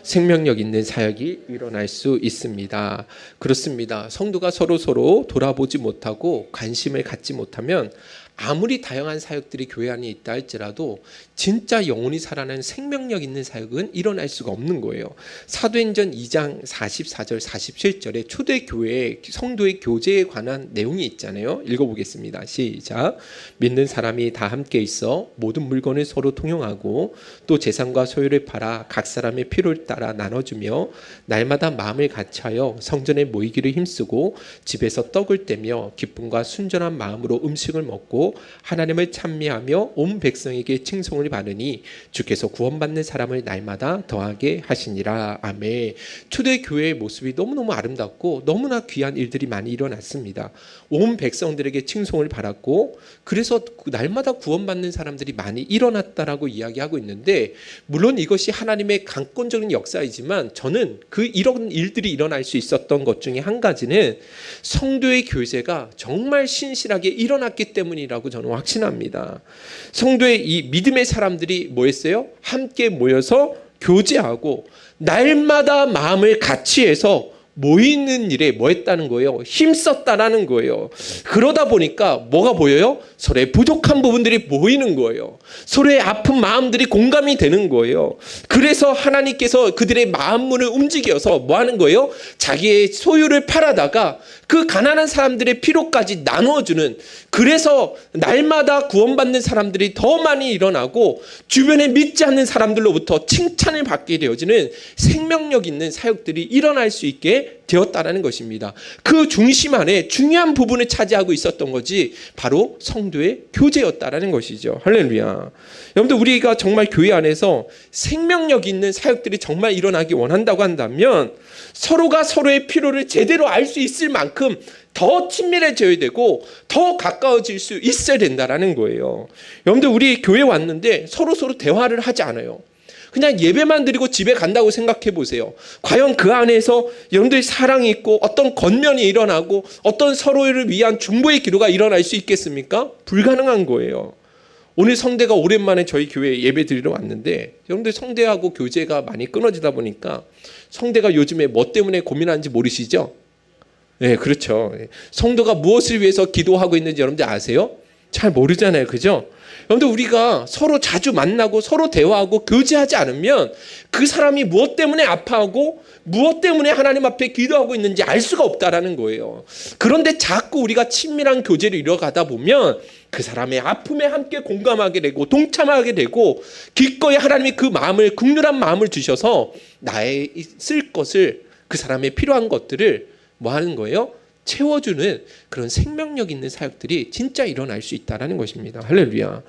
생명력 있는 사역이 일어날 수 있습니다. 그렇습니다. 성도가 서로 돌아보지 못하고 관심을 갖지 못하면 아무리 다양한 사역들이 교회 안에 있다 할지라도 진짜 영혼이 살아나는 생명력 있는 사역은 일어날 수가 없는 거예요. 사도행전 2장 44절 47절에 초대교회 성도의 교제에 관한 내용이 있잖아요. 읽어보겠습니다. 시작. 믿는 사람이 다 함께 있어 모든 물건을 서로 통용하고 또 재산과 소유를 팔아 각 사람의 필요를 따라 나눠주며 날마다 마음을 같이하여 성전에 모이기를 힘쓰고 집에서 떡을 떼며 기쁨과 순전한 마음으로 음식을 먹고 하나님을 찬미하며 온 백성에게 칭송을 받으니 주께서 구원받는 사람을 날마다 더하게 하시니라. 아멘. 초대교회의 모습이 너무너무 아름답고 너무나 귀한 일들이 많이 일어났습니다. 온 백성들에게 칭송을 받았고 그래서 날마다 구원받는 사람들이 많이 일어났다라고 이야기하고 있는데 물론 이것이 하나님의 강권적인 역사이지만 저는 이런 일들이 일어날 수 있었던 것 중에 한 가지는 성도의 교제가 정말 신실하게 일어났기 때문이라고 저는 확신합니다. 성도의 이 믿음의 사람들이 뭐 했어요? 함께 모여서 교제하고 날마다 마음을 같이 해서 모이는 일에 뭐 했다는 거예요? 힘썼다라는 거예요. 그러다 보니까 뭐가 보여요? 서로의 부족한 부분들이 보이는 거예요. 서로의 아픈 마음들이 공감이 되는 거예요. 그래서 하나님께서 그들의 마음문을 움직여서 뭐 하는 거예요? 자기의 소유를 팔아다가 그 가난한 사람들의 필요까지 나누어주는, 그래서 날마다 구원받는 사람들이 더 많이 일어나고 주변에 믿지 않는 사람들로부터 칭찬을 받게 되어지는 생명력 있는 사역들이 일어날 수 있게 중심에 되었다라는 것입니다. 그 중심 안에 중요한 부분을 차지하고 있었던 것이 바로 성도의 교제였다라는 것이죠. 할렐루야. 여러분들, 우리가 정말 교회 안에서 생명력 있는 사역들이 정말 일어나기 원한다고 한다면 서로가 서로의 필요를 제대로 알 수 있을 만큼 더 친밀해져야 되고 더 가까워질 수 있어야 된다라는 거예요. 여러분들, 우리 교회 왔는데 서로 대화를 하지 않아요. 그냥 예배만 드리고 집에 간다고 생각해 보세요. 과연 그 안에서 여러분들이 사랑이 있고 어떤 겉면이 일어나고 어떤 서로를 위한 중보의 기도가 일어날 수 있겠습니까? 불가능한 거예요. 오늘 성대가 오랜만에 저희 교회에 예배 드리러 왔는데, 여러분들 성대하고 교제가 많이 끊어지다 보니까 성대가 요즘에 뭐 때문에 고민하는지 모르시죠? 네, 그렇죠. 성도가 무엇을 위해서 기도하고 있는지 여러분들 아세요? 잘 모르잖아요. 그죠? 여러분들, 우리가 서로 자주 만나고 서로 대화하고 교제하지 않으면 그 사람이 무엇 때문에 아파하고 무엇 때문에 하나님 앞에 기도하고 있는지 알 수가 없다라는 거예요. 그런데 자꾸 우리가 친밀한 교제를 이뤄가다 보면 그 사람의 아픔에 함께 공감하게 되고 동참하게 되고 기꺼이 하나님이 그 마음을, 긍휼한 마음을 주셔서 나의 쓸 것을, 그 사람의 필요한 것들을 뭐 하는 거예요? 채워주는 그런 생명력 있는 사역들이 진짜 일어날 수 있다는 것입니다. 할렐루야.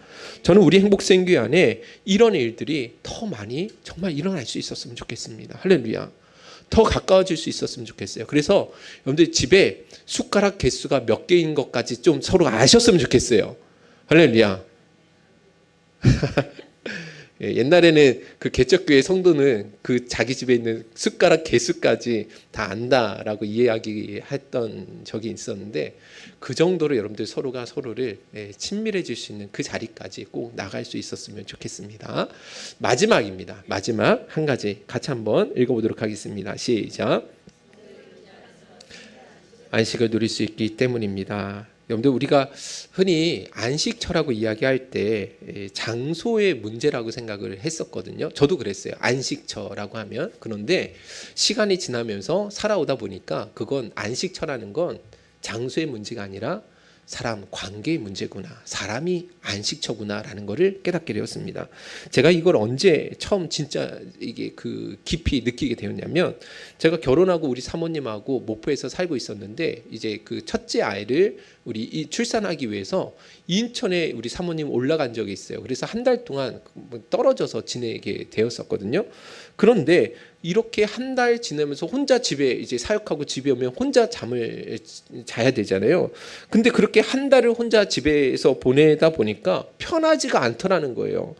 저는 우리 행복생교회 안에 이런 일들이 더 많이 정말 일어날 수 있었으면 좋겠습니다. 할렐루야. 더 가까워질 수 있었으면 좋겠어요. 그래서 여러분들 집에 숟가락 개수가 몇 개인 것까지 좀 서로 아셨으면 좋겠어요. 할렐루야. 옛날에는 그 개척교회 성도는 그 자기 집에 있는 숟가락 개수까지 다 안다라고 이야기했던 적이 있었는데, 그 정도로 여러분들 서로가 서로를 친밀해질 수 있는 그 자리까지 꼭 나갈 수 있었으면 좋겠습니다. 마지막입니다. 마지막 한 가지 같이 한번 읽어보도록 하겠습니다. 시작. 안식을 누릴 수 있기 때문입니다. 여러분들, 우리가 흔히 안식처라고 이야기할 때 장소의 문제라고 생각을 했었거든요. 저도 그랬어요. 안식처라고 하면. 그런데 시간이 지나면서 살아오다 보니까 그건, 안식처라는 건 장소의 문제가 아니라 사람 관계의 문제구나, 사람이 안식처구나라는 것을 깨닫게 되었습니다. 제가 이걸 언제 처음 진짜 이게 그 깊이 느끼게 되었냐면, 제가 결혼하고 우리 사모님하고 목포에서 살고 있었는데, 이제 그 첫째 아이를 우리 출산하기 위해서 인천에 우리 사모님 올라간 적이 있어요. 그래서 한 달 동안 떨어져서 지내게 되었었거든요. 그런데 이렇게 한 달 지내면서 혼자 집에 이제 사역하고 집에 오면 혼자 잠을 자야 되잖아요. 근데 그렇게 한 달을 혼자 집에서 보내다 보니까 편하지가 않더라는 거예요.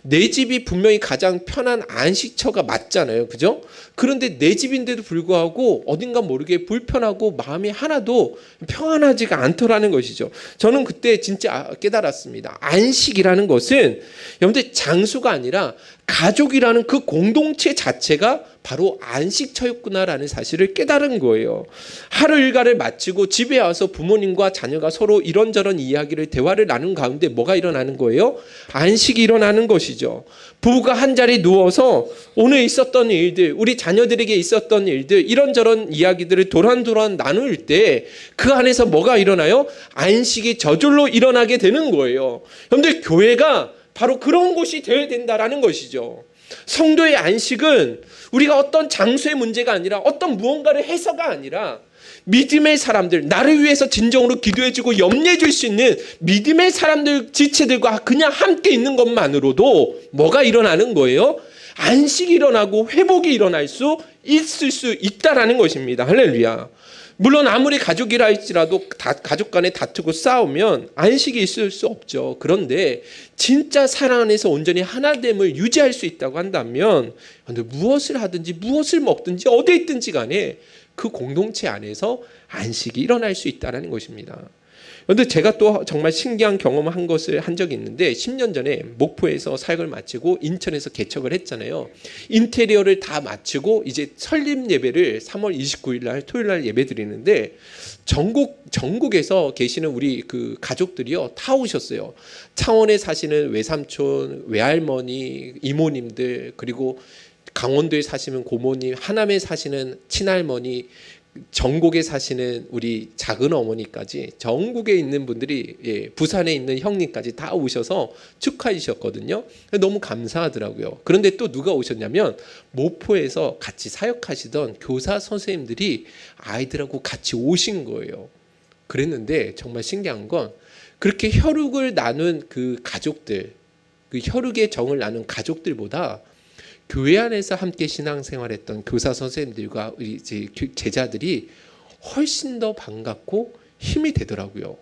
내 집이 분명히 가장 편한 안식처가 맞잖아요. 그죠? 그런데 내 집인데도 불구하고 어딘가 모르게 불편하고 마음이 하나도 평안하지가 않더라는 것이죠. 저는 그때 진짜 깨달았습니다. 안식이라는 것은 여러분들 장소가 아니라 가족이라는 그 공동체 자체가 바로 안식처였구나라는 사실을 깨달은 거예요. 하루 일과를 마치고 집에 와서 부모님과 자녀가 서로 이런저런 이야기를, 대화를 나눈 가운데 뭐가 일어나는 거예요? 안식이 일어나는 것이죠. 부부가 한 자리 누워서 오늘 있었던 일들, 우리 자녀들에게 있었던 일들, 이런저런 이야기들을 도란도란 나눌 때 그 안에서 뭐가 일어나요? 안식이 저절로 일어나게 되는 거예요. 여러분들, 교회가 바로 그런 곳이 되어야 된다라는 것이죠. 성도의 안식은 우리가 어떤 장소의 문제가 아니라 어떤 무언가를 해서가 아니라 믿음의 사람들, 나를 위해서 진정으로 기도해주고 염려해줄 수 있는 믿음의 사람들, 지체들과 그냥 함께 있는 것만으로도 뭐가 일어나는 거예요? 안식이 일어나고 회복이 일어날 수 있을 수 있다라는 것입니다. 할렐루야. 물론 아무리 가족이라 할지라도 가족 간에 다투고 싸우면 안식이 있을 수 없죠. 그런데 진짜 사랑 안에서 온전히 하나됨을 유지할 수 있다고 한다면 무엇을 하든지 무엇을 먹든지 어디에 있든지 간에 그 공동체 안에서 안식이 일어날 수 있다는 것입니다. 그런데 제가 또 정말 신기한 경험을 한 것을 한 적이 있는데, 10년 전에 목포에서 사역을 마치고 인천에서 개척을 했잖아요. 인테리어를 다 마치고 이제 설립 예배를 3월 29일 날 토요일 날 예배 드리는데, 전국에서 계시는 우리 그 가족들이요 다 오셨어요. 창원에 사시는 외삼촌, 외할머니, 이모님들, 그리고 강원도에 사시는 고모님, 하남에 사시는 친할머니, 전국에 사시는 우리 작은 어머니까지 전국에 있는 분들이 부산에 있는 형님까지 다 오셔서 축하해 주셨거든요. 너무 감사하더라고요. 그런데 또 누가 오셨냐면 모포에서 같이 사역하시던 교사 선생님들이 아이들하고 같이 오신 거예요. 그랬는데 정말 신기한 건 그렇게 혈육을 나눈 그 가족들, 그 혈육의 정을 나눈 가족들보다 교회 안에서 함께 신앙생활했던 교사 선생님들과 우리 제자들이 훨씬 더 반갑고 힘이 되더라고요.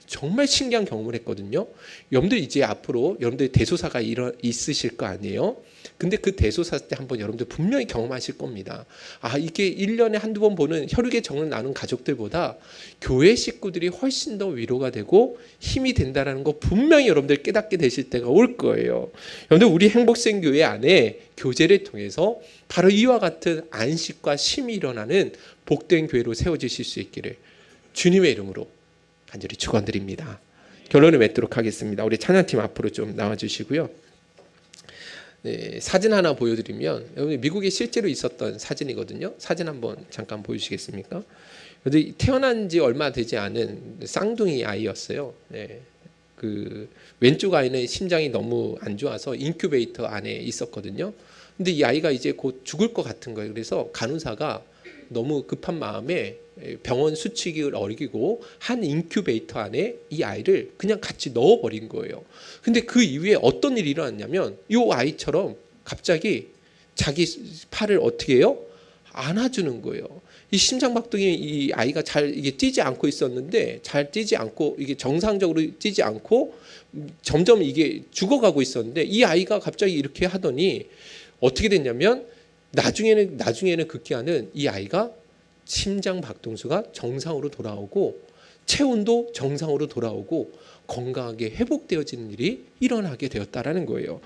정말 신기한 경험을 했거든요. 여러분들 이제 앞으로 여러분들 대소사가 있으실 거 아니에요? 근데 그 대소사 때 한번 여러분들 분명히 경험하실 겁니다. 아, 이게 1년에 한두 번 보는 혈육의 정을 나눈 가족들보다 교회 식구들이 훨씬 더 위로가 되고 힘이 된다는 거 분명히 여러분들 깨닫게 되실 때가 올 거예요. 여러분들 우리 행복생교회 안에 교제를 통해서 바로 이와 같은 안식과 쉼이 일어나는 복된 교회로 세워지실 수 있기를 주님의 이름으로 간절히 축원드립니다. 결론을 맺도록 하겠습니다. 우리 찬양팀 앞으로 좀 나와주시고요. 네, 사진 하나 보여드리면 여러분 미국에 실제로 있었던 사진이거든요. 사진 한번 잠깐 보여주시겠습니까? 태어난 지 얼마 되지 않은 쌍둥이 아이였어요. 네, 그 왼쪽 아이는 심장이 너무 안 좋아서 인큐베이터 안에 있었거든요. 근데 이 아이가 이제 곧 죽을 것 같은 거예요. 그래서 간호사가 너무 급한 마음에 병원 수칙을 어기고 한 인큐베이터 안에 이 아이를 그냥 같이 넣어버린 거예요. 근데 그 이후에 어떤 일이 일어났냐면 이 아이처럼 갑자기 자기 팔을 어떻게 해요? 안아주는 거예요. 이 심장박동이 이 아이가 잘 이게 뛰지 않고 있었는데 잘 뛰지 않고 이게 정상적으로 뛰지 않고 점점 이게 죽어가고 있었는데 이 아이가 갑자기 이렇게 하더니 어떻게 됐냐면 나중에는 급기야는 이 아이가 심장 박동수가 정상으로 돌아오고 체온도 정상으로 돌아오고 건강하게 회복되어지는 일이 일어나게 되었다라는 거예요.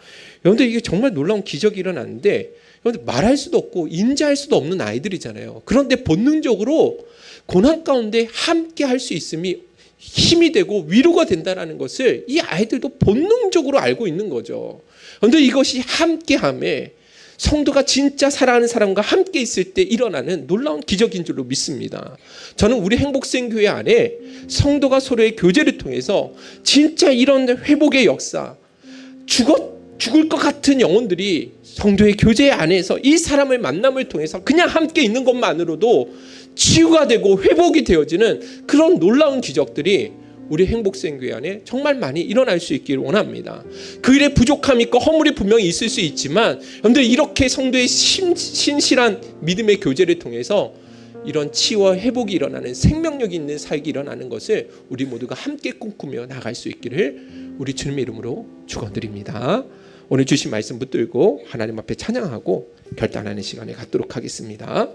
여러분들 이게 정말 놀라운 기적이 일어났는데 여러분들 말할 수도 없고 인지할 수도 없는 아이들이잖아요. 그런데 본능적으로 고난 가운데 함께 할 수 있음이 힘이 되고 위로가 된다라는 것을 이 아이들도 본능적으로 알고 있는 거죠. 그런데 이것이 함께함에 성도가 진짜 사랑하는 사람과 함께 있을 때 일어나는 놀라운 기적인 줄로 믿습니다. 저는 우리 행복생교회 안에 성도가 서로의 교제를 통해서 진짜 이런 회복의 역사, 죽을 것 같은 영혼들이 성도의 교제 안에서 이 사람의 만남을 통해서 그냥 함께 있는 것만으로도 치유가 되고 회복이 되어지는 그런 놀라운 기적들이 우리 행복생교회 안에 정말 많이 일어날 수 있기를 원합니다. 그 일에 부족함이 있고 허물이 분명히 있을 수 있지만 여러분들 이렇게 성도의 신실한 믿음의 교제를 통해서 이런 치유와 회복이 일어나는 생명력 있는 사역이 일어나는 것을 우리 모두가 함께 꿈꾸며 나갈 수 있기를 우리 주님의 이름으로 축원드립니다. 오늘 주신 말씀 붙들고 하나님 앞에 찬양하고 결단하는 시간에 갖도록 하겠습니다.